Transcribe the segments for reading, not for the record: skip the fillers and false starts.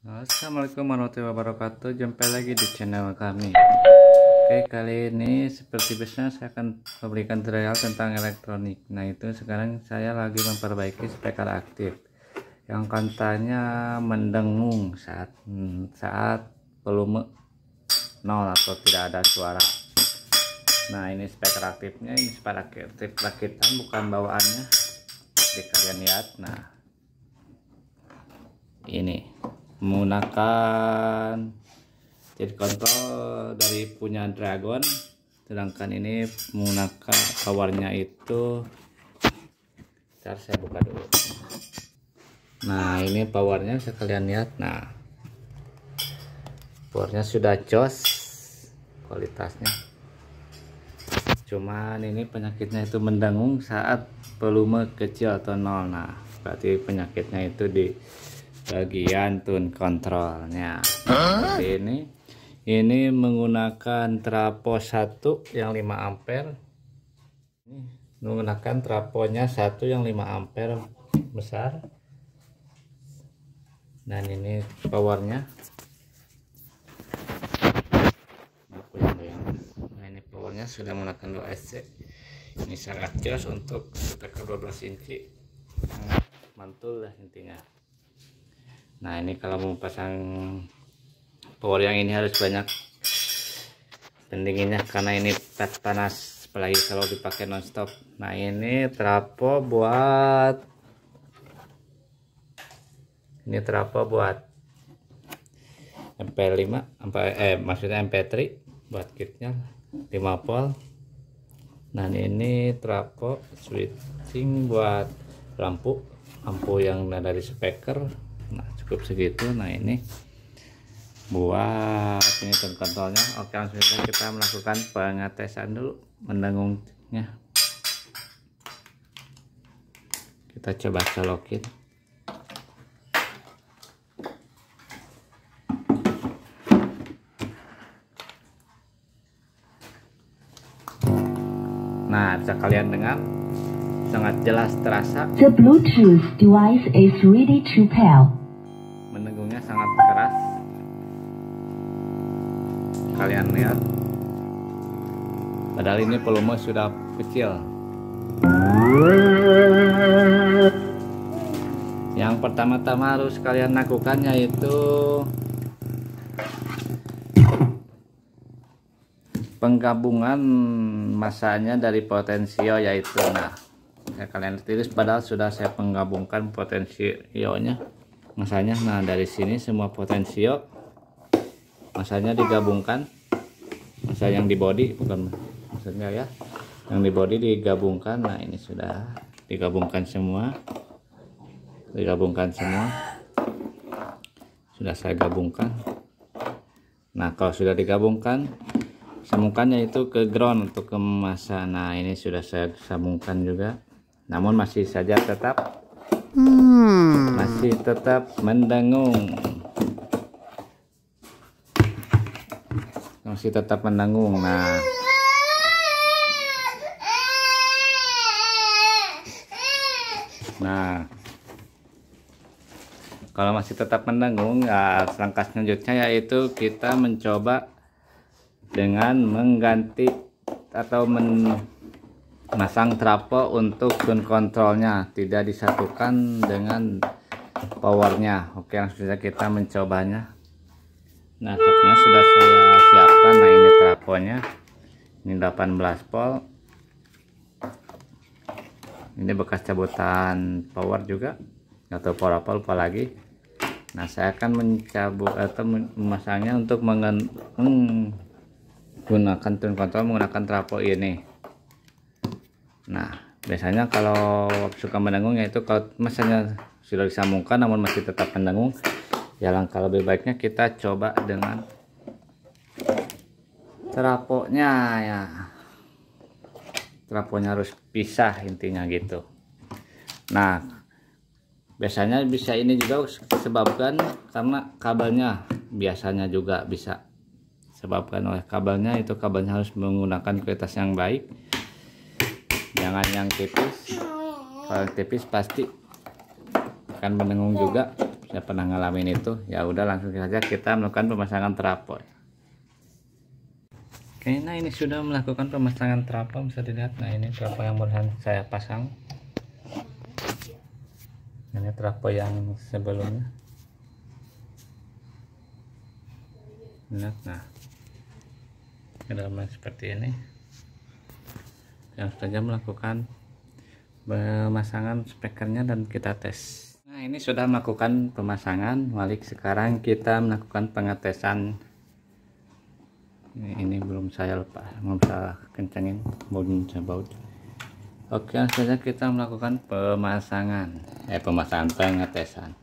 Assalamualaikum warahmatullahi wabarakatuh. Jumpa lagi di channel kami. Oke, kali ini seperti biasanya saya akan memberikan tutorial tentang elektronik. Nah, itu sekarang saya lagi memperbaiki speaker aktif yang katanya mendengung saat volume 0 atau tidak ada suara. Nah, ini speaker aktifnya, ini speaker aktif rakitan, bukan bawaannya. Jadi kalian lihat. Nah, ini menggunakan jadi kontrol dari punya Dragon, sedangkan ini menggunakan powernya itu, ntar saya buka dulu. Nah, ini powernya bisa kalian lihat. Nah, powernya sudah jos kualitasnya, cuman ini penyakitnya itu mendengung saat volume kecil atau nol. Nah, berarti penyakitnya itu di bagian tune kontrolnya. Seperti ini menggunakan trapo 1 yang 5 ampere, menggunakan traponya 1 yang 5 ampere besar, dan ini powernya. Nah, ini powernya sudah menggunakan 2 SC. Ini sangat jelas untuk speaker 12 inci, mantul lah intinya. Nah, ini kalau mau pasang power yang ini harus banyak pendinginnya karena ini panas, apalagi kalau dipakai nonstop. Nah, ini trapo buat MP5 maksudnya MP3 buat kitnya 5 volt. Nah, ini trapo switching buat lampu yang dari speaker. Nah, cukup segitu. Nah, ini buat ini tone kontrolnya. Oke, langsung saja kita melakukan pengetesan dulu mendengungnya. Kita coba colokin. Nah, bisa kalian dengar sangat jelas terasa. The Bluetooth device is ready to pair. Mendengungnya sangat keras. Kalian lihat. Padahal ini volume sudah kecil. Yang pertama-tama harus kalian lakukan yaitu penggabungan masanya dari potensio, yaitu kalian tulis, padahal sudah saya penggabungkan potensionya masanya. Nah, dari sini semua potensio masanya digabungkan, masa yang di body bukan maksudnya ya, yang di body digabungkan. Nah, ini sudah digabungkan semua, sudah saya gabungkan. Nah, kalau sudah digabungkan, sambungkannya itu ke ground untuk ke masa. Nah, ini sudah saya sambungkan juga, namun masih saja tetap mendengung, masih tetap mendengung. Nah, kalau masih tetap mendengung, ya langkah selanjutnya yaitu kita mencoba dengan mengganti atau memasang trapo untuk tune kontrolnya, tidak disatukan dengan powernya. Oke, langsung saja kita mencobanya. Nah, trapnya sudah saya siapkan. Nah, ini traponya, ini 18 volt, ini bekas cabutan power juga atau power apa lupa lagi. Nah, saya akan mencabut atau memasangnya untuk menggunakan tune kontrol menggunakan trapo ini. Nah, biasanya kalau suka mendengung, yaitu kalau masanya sudah disambungkan namun masih tetap mendengung, ya langkah lebih baiknya kita coba dengan traponya ya. Traponya harus pisah intinya gitu. Nah, biasanya bisa ini juga disebabkan karena kabelnya, biasanya juga bisa disebabkan oleh kabelnya. Itu kabelnya harus menggunakan kualitas yang baik, jangan yang tipis. Kalau tipis pasti akan mendengung juga. sudah pernah ngalamin itu, ya udah langsung saja kita melakukan pemasangan trapod. Oke, nah ini sudah melakukan pemasangan trapod, bisa dilihat. Nah ini trapod yang barusan saya pasang, ini trapod yang sebelumnya. Lihat, nah kedalaman seperti ini. Yang saja melakukan pemasangan spekernya dan kita tes. Nah ini sudah melakukan pemasangan walik. Sekarang kita melakukan pengetesan. Ini belum saya lepas, belum saya kencengin, belum saya baut. Oke, langsung saja kita melakukan pemasangan pengetesan.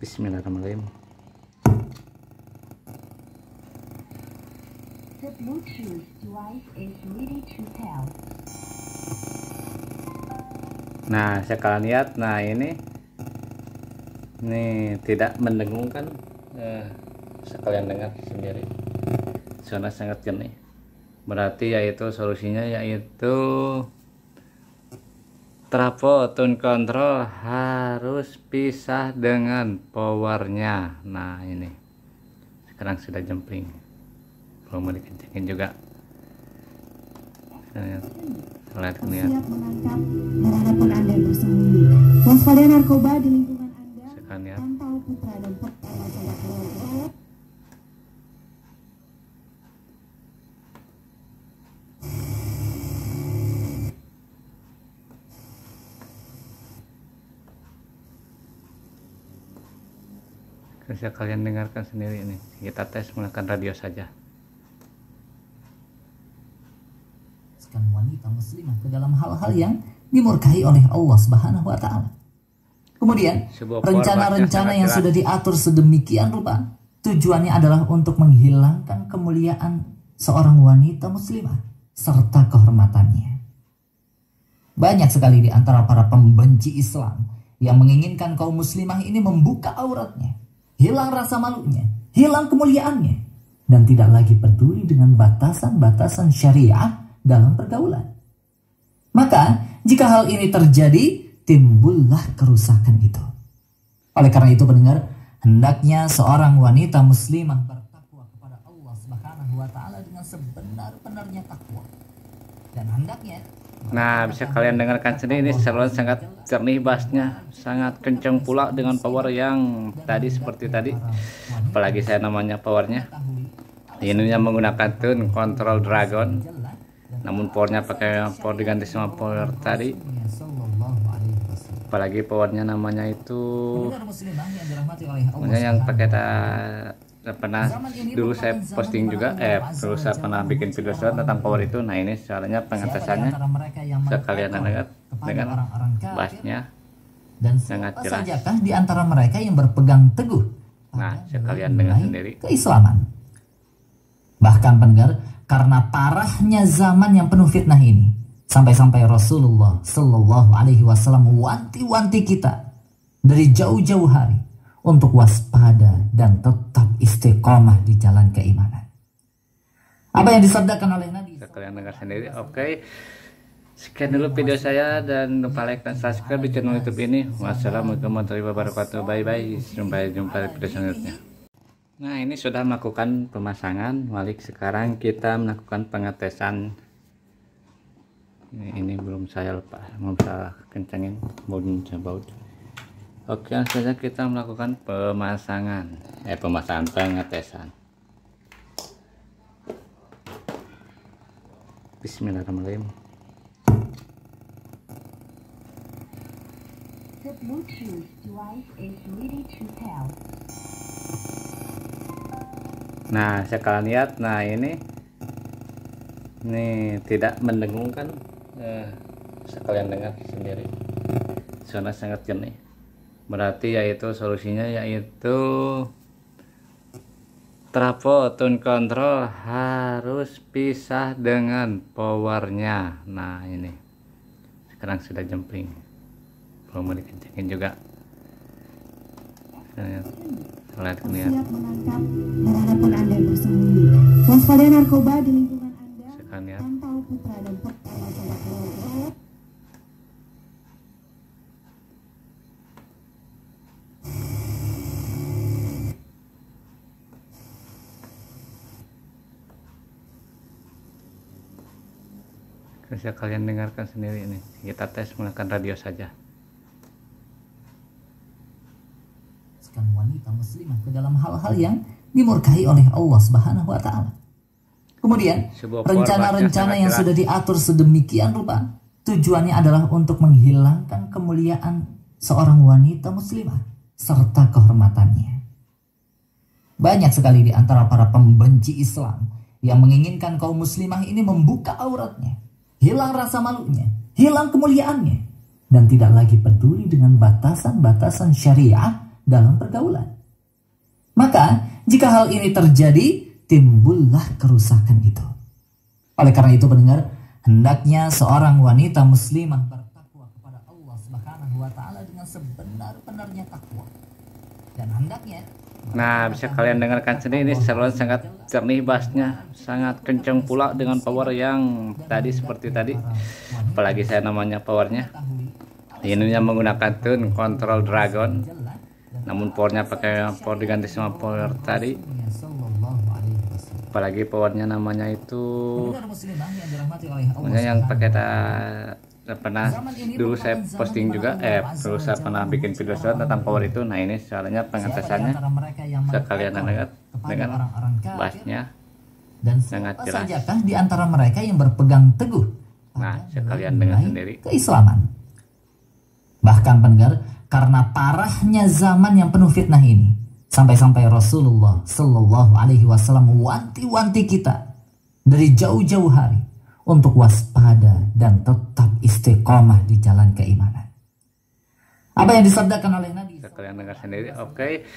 Bismillahirrahmanirrahim. The Bluetooth device is ready to pair. Nah, sekalian lihat, nah ini tidak mendengungkan, sekalian dengar sendiri, suara sangat jernih. Berarti yaitu solusinya yaitu trapod tune control harus pisah dengan powernya. Nah ini sekarang sudah jempling, belum mau dikencengin juga. Lihat nih. Siap menangkap manapun Anda bersembunyi. Waspada narkoba di lingkungan Anda. Sekarang Pantau putra dan pertama salah keluar. Bisa kalian dengarkan sendiri ini. Kita tes menggunakan radio saja. Wanita muslimah ke dalam hal-hal yang dimurkahi oleh Allah Subhanahu wa taala. Kemudian rencana-rencana yang sudah diatur sedemikian rupa tujuannya adalah untuk menghilangkan kemuliaan seorang wanita muslimah serta kehormatannya. Banyak sekali di antara para pembenci Islam yang menginginkan kaum muslimah ini membuka auratnya, hilang rasa malunya, hilang kemuliaannya, dan tidak lagi peduli dengan batasan-batasan syariat dalam pergaulan. Maka jika hal ini terjadi, timbullah kerusakan itu. Oleh karena itu pendengar, hendaknya seorang wanita muslimah bertakwa kepada Allah Subhanahu wa taala dengan sebenar-benarnya takwa. Dan hendaknya, nah bisa kalian dengarkan sendiri, ini saluran sangat jernih bassnya, sangat kencang pula dengan power yang tadi seperti tadi. Apalagi saya namanya powernya. Ininya menggunakan tune control Dragon. Namun powernya pakai power diganti sama power tadi. Apalagi powernya namanya itu yang pakai pernah dulu saya posting juga, terus saya pernah bikin video tentang power itu. Nah ini caranya pengetesannya, sekalian dengar bassnya dan sangat jelas. Sajakah di antara mereka yang berpegang teguh Nah sekalian dengar sendiri keislaman. Bahkan pendengar, karena parahnya zaman yang penuh fitnah ini, sampai-sampai Rasulullah Shallallahu Alaihi Wasallam wanti-wanti kita dari jauh-jauh hari untuk waspada dan tetap istiqomah di jalan keimanan. Apa yang disabdakan oleh Nabi? Kalian dengar sendiri. Oke, sekian dulu video saya, dan lupa like dan subscribe di channel YouTube ini. Wassalamualaikum warahmatullahi wabarakatuh. Bye bye. Sampai jumpa di video selanjutnya. Nah ini sudah melakukan pemasangan walik. Sekarang kita melakukan pengetesan. Ini belum saya lepas, belum saya kencengin, belum saya baut. Oke, langsung saja kita melakukan pemasangan pengetesan. Bismillahirrahmanirrahim. The Bluetooth device is ready to pair. Nah sekalian lihat, nah ini tidak mendengungkan, sekalian dengar sendiri, suara sangat jernih. Berarti yaitu solusinya yaitu trapod tune control harus pisah dengan powernya. Nah ini sekarang sudah jempling, belum mau dikencengin juga. Lihat nih. Siap menangkap manapun Anda bersembunyi. Waspada narkoba di lingkungan Anda. Sekarang Pantau putra dan pertama salah keluar. bisa kalian dengarkan sendiri ini. Kita tes menggunakan radio saja. Wanita muslimah ke dalam hal-hal yang dimurkahi oleh Allah Subhanahu wa taala. Kemudian rencana-rencana yang sudah diatur sedemikian rupa tujuannya adalah untuk menghilangkan kemuliaan seorang wanita muslimah serta kehormatannya. Banyak sekali di antara para pembenci Islam yang menginginkan kaum muslimah ini membuka auratnya, hilang rasa malunya, hilang kemuliaannya, dan tidak lagi peduli dengan batasan-batasan syariah dalam pergaulan. Maka jika hal ini terjadi, timbullah kerusakan itu. Oleh karena itu pendengar, hendaknya seorang wanita muslimah bertakwa kepada Allah Subhanahu wa taala dengan sebenar-benarnya takwa. Dan hendaknya bisa kalian dengarkan sendiri, ini seruan sangat jernih bassnya, sangat kencang pula dengan power yang tadi seperti tadi. Apalagi saya namanya powernya. Ini yang menggunakan tune Control Dragon. Namun powernya pakai power diganti sama power tadi. Apalagi powernya namanya itu yang pakai pernah dulu saya posting juga, dulu saya pernah bikin video tentang power itu. Nah ini soalnya pengetesannya sekalian dengar dengan bassnya sangat jelas. Sajakah di antara mereka yang berpegang teguh sekalian dengar sendiri keislaman. Bahkan pendengar, karena parahnya zaman yang penuh fitnah ini, sampai-sampai Rasulullah Shallallahu Alaihi Wasallam wanti-wanti kita dari jauh-jauh hari untuk waspada dan tetap istiqomah di jalan keimanan. Apa yang disabdakan oleh Nabi? Kalian dengar sendiri. Oke,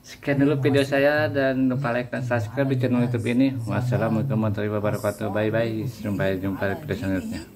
sekian dulu video saya, dan lupa like dan subscribe di channel YouTube ini. Wassalamualaikum warahmatullahi wabarakatuh. Bye bye. Sampai jumpa di video selanjutnya.